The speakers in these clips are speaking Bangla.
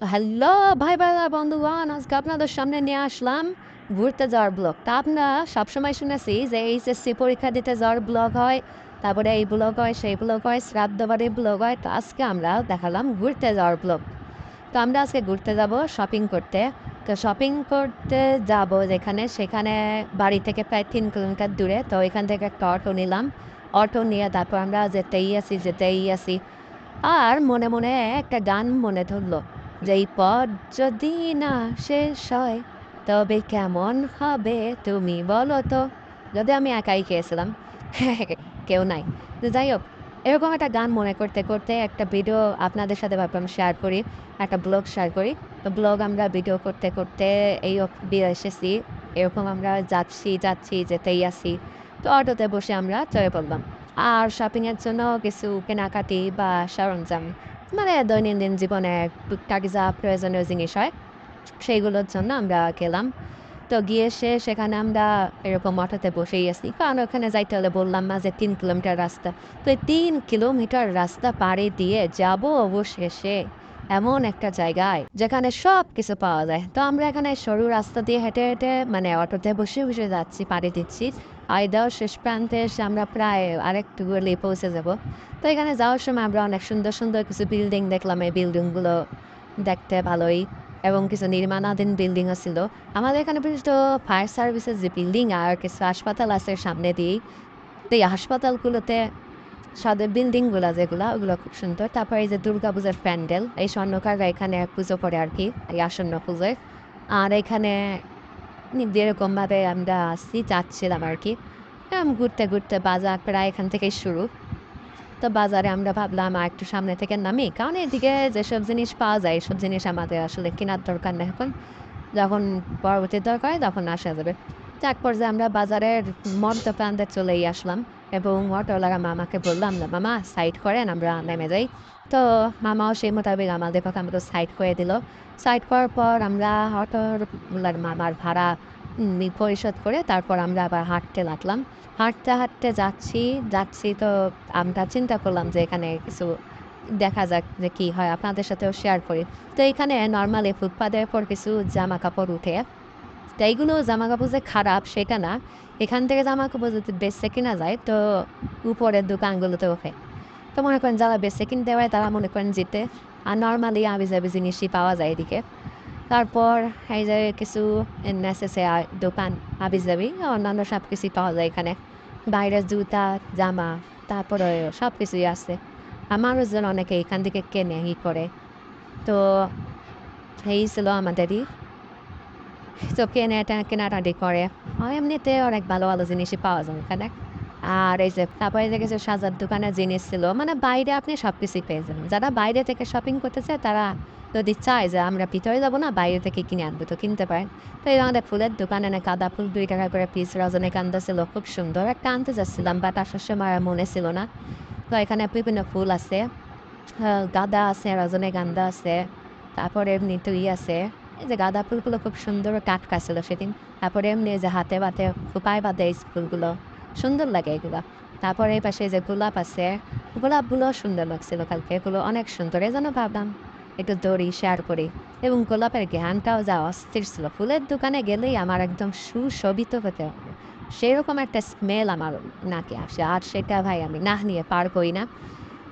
তো হ্যালো ভাই ভাইরা বন্ধুগণ, আজকে আপনাদের সামনে নিয়ে আসলাম ঘুরতে যাওয়ার ব্লগ। তা আমরা সবসময় শুনেছি যে এইচএসসি পরীক্ষা দিতে যাওয়ার ব্লগ হয়, তারপরে এই ব্লগ হয়, সেই ব্লগ হয়, শ্রাদ্ধ বাড়ির ব্লগ হয়। তো আজকে আমরা দেখালাম ঘুরতে যাওয়ার ব্লগ। তো আমরা আজকে ঘুরতে যাব শপিং করতে। তো শপিং করতে যাব যেখানে, সেখানে বাড়ি থেকে প্রায় 3 কিলোমিটার দূরে। তো এখান থেকে একটা অটো নিলাম। অটো নিয়ে তারপর আমরা যেতেই আসি। আর মনে মনে একটা গান মনে ধরলো যে এই পথ যদি না শেষ হয় তবে কেমন হবে তুমি বলো তো। যদি আমি একাই খেয়েছিলাম, কেউ নাই। তো যাই হোক, এরকম একটা গান মনে করতে করতে একটা ভিডিও আপনাদের সাথে ভাবলাম শেয়ার করি, একটা ব্লগ শেয়ার করি। তো ব্লগ আমরা ভিডিও করতে করতে এই অবধি এসেছি। এরকম আমরা যাচ্ছি যেতেই আসি। তো অটোতে বসে আমরা চলে পড়লাম। আর শপিংয়ের জন্য কিছু কেনাকাটি বা সরঞ্জাম, মানে দৈনন্দিন জীবনে টুকটাক যা প্রয়োজনীয় জিনিস হয় সেইগুলোর জন্য আমরা গেলাম। তো গিয়ে সেখানে আমরা এরকম অটোতে বসেই আছি, কারণ ওখানে যাইতে হলে বললাম না যে 3 কিলোমিটার রাস্তা। তো এই 3 কিলোমিটার রাস্তা পাড়ি দিয়ে যাব অবশেষে এমন একটা জায়গায় যেখানে সব কিছু পাওয়া যায়। তো আমরা এখানে সরু রাস্তা দিয়ে হেঁটে হেঁটে, মানে অটোতে বসে বসে যাচ্ছি, পাড়ি দিচ্ছি। আইদাও শেষ প্রান্তে এসে আমরা প্রায় আরেকটু গেলেই পৌঁছে যাব। তো এখানে যাওয়ার সময় আমরা অনেক সুন্দর সুন্দর কিছু বিল্ডিং দেখলাম। এই বিল্ডিংগুলো দেখতে ভালোই, এবং কিছু নির্মাণাধীন বিল্ডিংও ছিল। আমাদের এখানে বিশেষত ফায়ার সার্ভিসের যে বিল্ডিং আর কিছু হাসপাতাল আছে সামনে দিয়েই। তো এই হাসপাতালগুলোতে সাদা বিল্ডিংগুলো যেগুলো, ওগুলো খুব সুন্দর। তারপর এই যে দুর্গা পূজার প্যান্ডেল, এই স্বর্ণকাররা এখানে পুজো করে আর কি, এই আসন্ন পুজোয়। আর এখানে যেরকমভাবে আমরা আসছি যাচ্ছিলাম আর কি, ঘুরতে ঘুরতে বাজার প্রায় এখান থেকেই শুরু। তো বাজারে আমরা ভাবলাম আর একটু সামনে থেকে নামি, কারণ এদিকে যেসব জিনিস পাওয়া যায় এসব জিনিস আমাদের আসলে কেনার দরকার নেই এখন। যখন পরবর্তী দরকার হয় তখন আসা যাবে। যাক পর্যায়ে আমরা বাজারের মধ্য প্রান্তে চলেই আসলাম, এবং অটোওয়ালা মামাকে বললাম, না মামা সাইড করেন, আমরা নেমে যাই। তো মামাও সেই মোতাবেক আমাদের কথা মতো সাইড করে দিল। সাইড করার পর আমরা অটোওয়ালার মামার ভাড়া পরিশোধ করে তারপর আমরা আবার হাঁটতে লাগলাম। হাঁটতে হাঁটতে যাচ্ছি। তো আমরা চিন্তা করলাম যে এখানে কিছু দেখা যাক যে কী হয়, আপনাদের সাথেও শেয়ার করি। তো এখানে নর্মালি ফুটপাতের পর কিছু জামা কাপড় উঠে। তো এইগুলো জামা কাপড় যে খারাপ সেটা না, এখান থেকে জামা কাপড় যদি বেচতে কিনা যায় তো উপরের দোকানগুলোতে ওঠে। তো মনে করেন যারা বেচতে কিনতে হয় তারা মনে করেন যেতে। আর নর্মালি আবিজাবি জিনিসই পাওয়া যায় এদিকে। তারপর এই যে কিছু নেসেসারি দোকান, আবিজাবি অন্যান্য সব কিছুই পাওয়া যায় এখানে। বাইরের জুতা, জামা, তারপরে সব কিছুই আছে। আর মানুষজন অনেকে এখান থেকে কেনে করে। তো এই ছিল আমাদেরই। তো কেনাকাটি করে। আর এমনিতে অনেক ভালো ভালো জিনিসই পাওয়া যায় এখানে। আর এই যে তারপরে যে কিছু সাজার দোকানের জিনিস ছিল, মানে বাইরে আপনি সব কিছুই পেয়ে যাবেন। যারা বাইরে থেকে শপিং করতে চায় তারা যদি চায় যে আমরা ভিতরে যাবো না, বাইরে থেকে কিনে আনবো, তো কিনতে পারেন। তো এই আমাদের ফুলের দোকানে না গাঁদা ফুল 2 টাকা করে পিস, রজনীগন্ধা ছিল খুব সুন্দর, একটা আনতে চাচ্ছিলাম বাট আসার সময় আর মনে ছিল না। তো এখানে বিভিন্ন ফুল আছে, গাঁদা আছে, রজনীগন্ধা আছে, তারপরে এমনি তুই আছে। এই যে গাঁদা ফুলগুলো খুব সুন্দর টাটকা ছিল সেদিন। তারপরে এমনি যে হাতে বাতে খোপায় বাঁধে এই ফুলগুলো, সুন্দর লাগে এগুলো। তারপরে এই পাশে যে গোলাপ আছে, গোলাপগুলো সুন্দর লাগছিল কালকে, এগুলো অনেক সুন্দর। এই জন্য ভাবলাম একটু দড়ি শেয়ার করি। এবং গোলাপের ঘ্রাণটাও যা অস্থির ছিল, ফুলের দোকানে গেলেই আমার একদম সুশোভিত হতে হবে, সেরকম একটা স্মেল আমার নাকে আসে, আর সেটা ভাই আমি না নিয়ে পার করি না।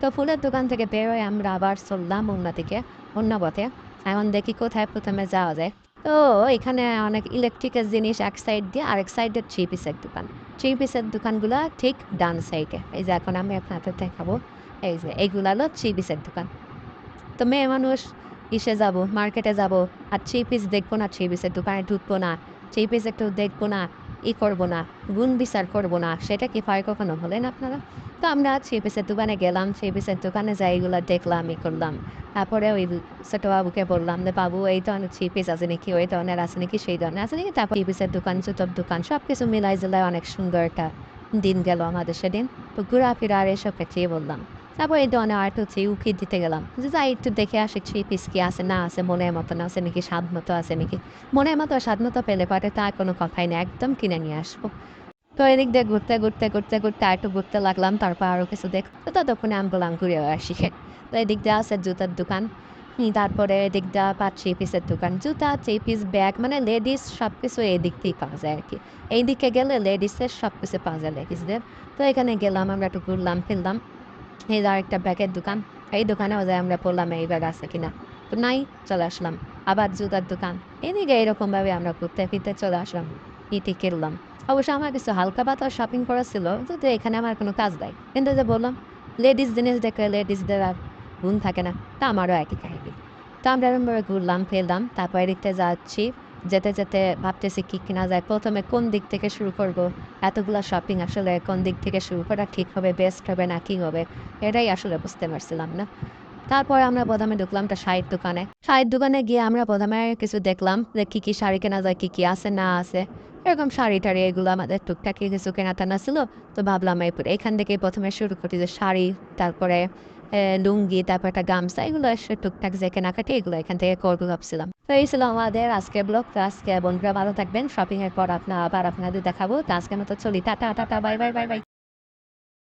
তো ফুলের দোকান থেকে বের হয়ে আমরা আবার চললাম অন্যদিকে, অন্য পথে। এখন দেখি কোথায় প্রথমে যাওয়া যায়। তো এখানে অনেক ইলেকট্রিকের জিনিস এক সাইড দিয়ে, আরেক সাইডে থ্রি পিসের দোকান। থ্রি পিসের দোকানগুলো ঠিক ডান সাইডে। এই যে এখন আমি আপনাদের দেখাবো, এই যে এইগুলো হলো থ্রি পিসের দোকান। তো মেয়ে মানুষ ইসে যাব, মার্কেটে যাব, আর থ্রি পিস দেখবো না, থ্রি পিসের দোকানে ঢুকবো না, থ্রি পিস একটু দেখবো না, করবো না, গুণ বিচার করবো না, সেটা কি হয় কখনো বলেন আপনারা? তো আমরা থ্রি পিসের দোকানে গেলাম, থ্রি পিসের দোকানে যাই এগুলো দেখলাম, করলাম। তারপরে ওই ছোট বাবুকে বললাম যে বাবু এই ধরনের থ্রি পিস আছে নাকি, ওই ধরনের আছে নাকি, সেই ধরনের আছে নাকি। তারপর থ্রি পিসের দোকান, জুতোর দোকান, সব কিছু মিলাই জেলায় অনেক সুন্দর একটা দিন গেল আমাদের সেদিন। তো ঘোরাফেরা আর এসব ক্ষেত্রেই বললাম। তারপর এই ধরনের আর্ট হচ্ছে উকি দিতে গেলাম, যে যাই একটু দেখে আসি থ্রি পিস কি আছে না আছে, মনের মতন আছে নাকি, স্বাদ মতো আছে নাকি। মনের মতো স্বাদ মতো পেলে পরে তার কোনো কথাই নেই, একদম কিনে নিয়ে আসবো। তো এদিক দিয়ে ঘুরতে আর একটু ঘুরতে লাগলাম, তারপর আরও কিছু দেখ। তো ততক্ষণে আমি বললাম ঘুরে আসি। তো এদিক দিয়ে আছে জুতার দোকান। তারপরে এদিক দিয়ে পাচ্ছি পিসের দোকান জুতা থ্রি পিস ব্যাগ মানে লেডিস সব কিছু এই দিক থেকেই পাওয়া যায় আর কি। এই দিকে গেলে লেডিসের সব কিছু পাওয়া যায় লেডিসদের। তো এখানে গেলাম আমরা একটু ঘুরলাম ফিরলাম। এই যে আরেকটা ব্যাগের দোকান। এই দোকানেও যে আমরা পড়লাম এই ব্যাগ আছে কিনা, তো নাই, চলে আসলাম। আবার জুতার দোকান। এদিকে এরকমভাবে আমরা ঘুরতে ফিরতে চলে আসলাম। ইতি কিনলাম। অবশ্য আমার কিছু হালকা পাতলা শপিং করা ছিল, কিন্তু এখানে আমার কোনো কাজ নাই, কিন্তু যে বললাম লেডিস জিনিস দেখলে লেডিসদের আর গুণ থাকে না, তা আমারও একই কাহিনী। তো আমরা এরকমভাবে ঘুরলাম ফিরলাম, তারপর এদিকতে যাচ্ছি। যেতে যেতে ভাবতেছি কি কিনা যায়, প্রথমে কোন দিক থেকে শুরু করব। এতগুলা শপিং আসলে কোন দিক থেকে শুরু করা ঠিক হবে, বেস্ট হবে না কি হবে, এটাই আসলে বুঝতে পারছিলাম না। তারপর আমরা প্রথমে ঢুকলাম একটা শাড়ির দোকানে। শাড়ির দোকানে গিয়ে আমরা প্রথমে কিছু দেখলাম যে কী কী শাড়ি কেনা যায়, কী কী আছে না আছে। এরকম শাড়ি টাড়ি এগুলো আমাদের টুকটাকি কিছু কেনাটানা ছিল। তো ভাবলাম এখান থেকেই প্রথমে শুরু করি, যে শাড়ি, তারপরে লুঙ্গি, তারপর একটা গামছা, এগুলো এসে টুকটাক যে কেনাকাটি এগুলো এখান থেকে করবো ভাবছিলাম। তো এই ছিল আমাদের আজকের ব্লগ। তো আজকে বন্ধুরা ভালো থাকবেন, শপিং এর পর আবার আপনাদের দেখাবো। তো আজকের মতো চলি, tata tata, bye bye bye bye.